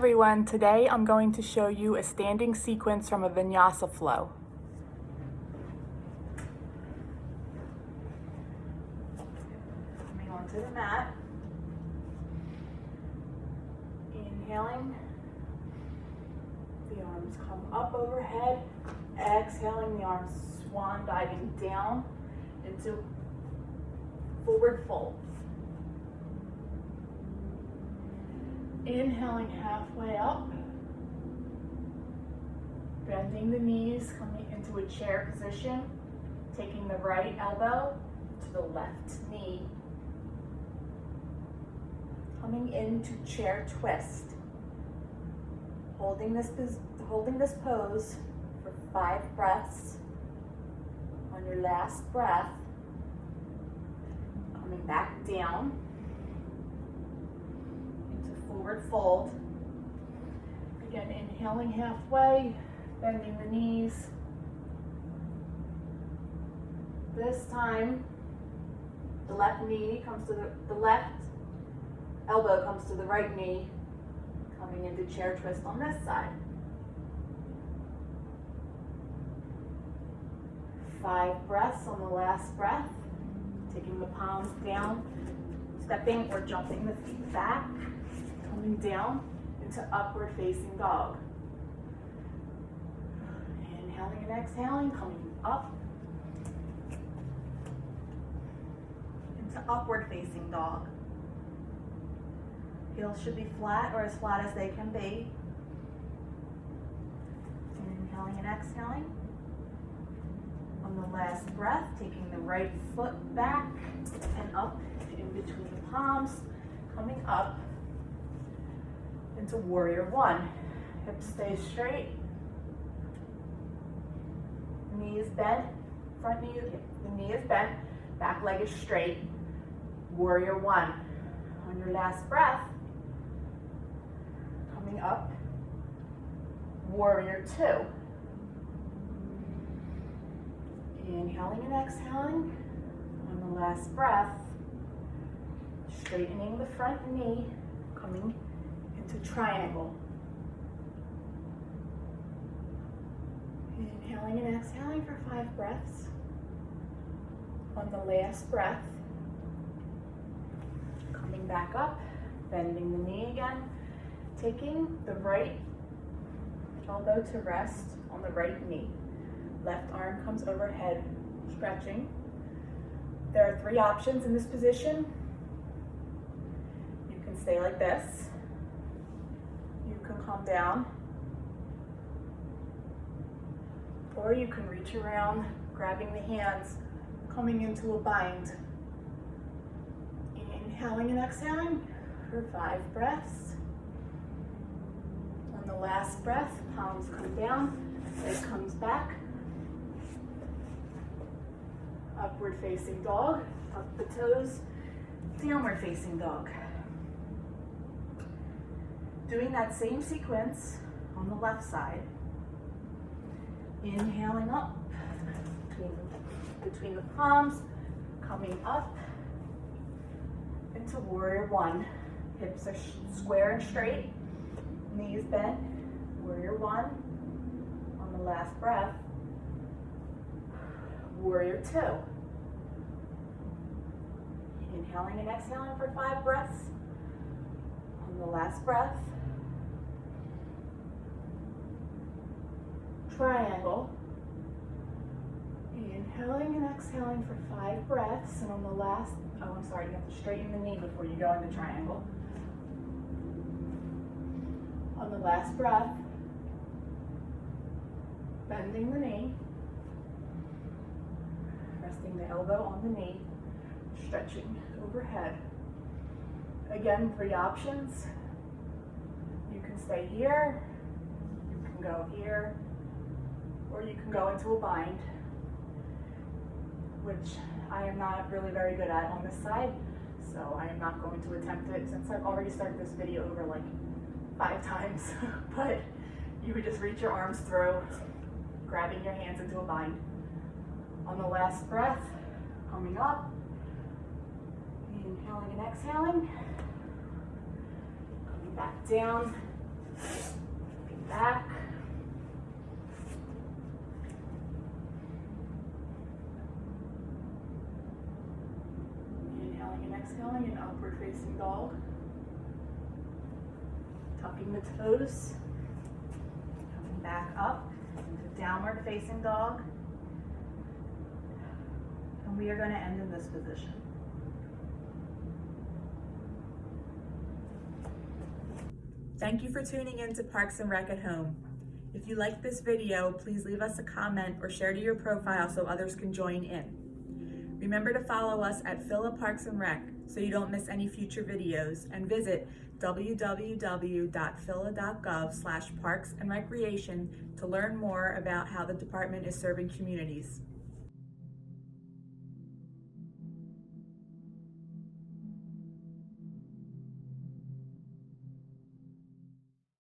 everyone, today I'm going to show you a standing sequence from a vinyasa flow. Coming onto the mat, inhaling, the arms come up overhead, exhaling, the arms swan diving down into forward fold. Inhaling halfway up, bending the knees, coming into a chair position, taking the right elbow to the left knee, coming into chair twist, holding this pose for 5 breaths. On your last breath, coming back down, forward fold. Again, inhaling halfway, bending the knees. This time, the left knee comes to the left elbow comes to the right knee, coming into chair twist on this side. 5 breaths on the last breath, taking the palms down, stepping or jumping the feet back, coming down into upward facing dog. Inhaling and exhaling, coming up into upward facing dog. Heels should be flat or as flat as they can be. Inhaling and exhaling. On the last breath, taking the right foot back and up in between the palms, coming up into warrior one. Hips stay straight. Knee is bent. The knee is bent. Back leg is straight. Warrior one. On your last breath, coming up, warrior two. Inhaling and exhaling. On the last breath, straightening the front knee, coming into triangle. Inhaling and exhaling for 5 breaths. On the last breath, coming back up, bending the knee again, taking the right elbow to rest on the right knee. Left arm comes overhead, stretching. There are 3 options in this position. You can stay like this. You can come down, or you can reach around, grabbing the hands, coming into a bind. Inhaling and exhaling for 5 breaths. On the last breath, palms come down, leg comes back. Upward facing dog, tuck the toes, downward facing dog. Doing that same sequence on the left side. Inhaling up between the palms, coming up into warrior one. Hips are square and straight, knees bent. Warrior one. On the last breath, warrior two. Inhaling and exhaling for 5 breaths. On the last breath, triangle. Inhaling and exhaling for 5 breaths, and on the last, you have to straighten the knee before you go into triangle. On the last breath, bending the knee, resting the elbow on the knee, stretching overhead. Again, 3 options. You can stay here, you can go here, or you can go into a bind, which I am not really very good at on this side, so I am not going to attempt it since I've already started this video over like 5 times. But you would just reach your arms through, grabbing your hands into a bind. On the last breath, coming up, inhaling and exhaling, coming back down, Back. Inhaling and exhaling in upward facing dog. Tucking the toes. Coming back up into downward facing dog. And we are going to end in this position. Thank you for tuning in to Parks and Rec at Home. If you like this video, please leave us a comment or share to your profile so others can join in. Remember to follow us at Phila Parks and Rec so you don't miss any future videos, and visit www.phila.gov/parks and recreation to learn more about how the department is serving communities.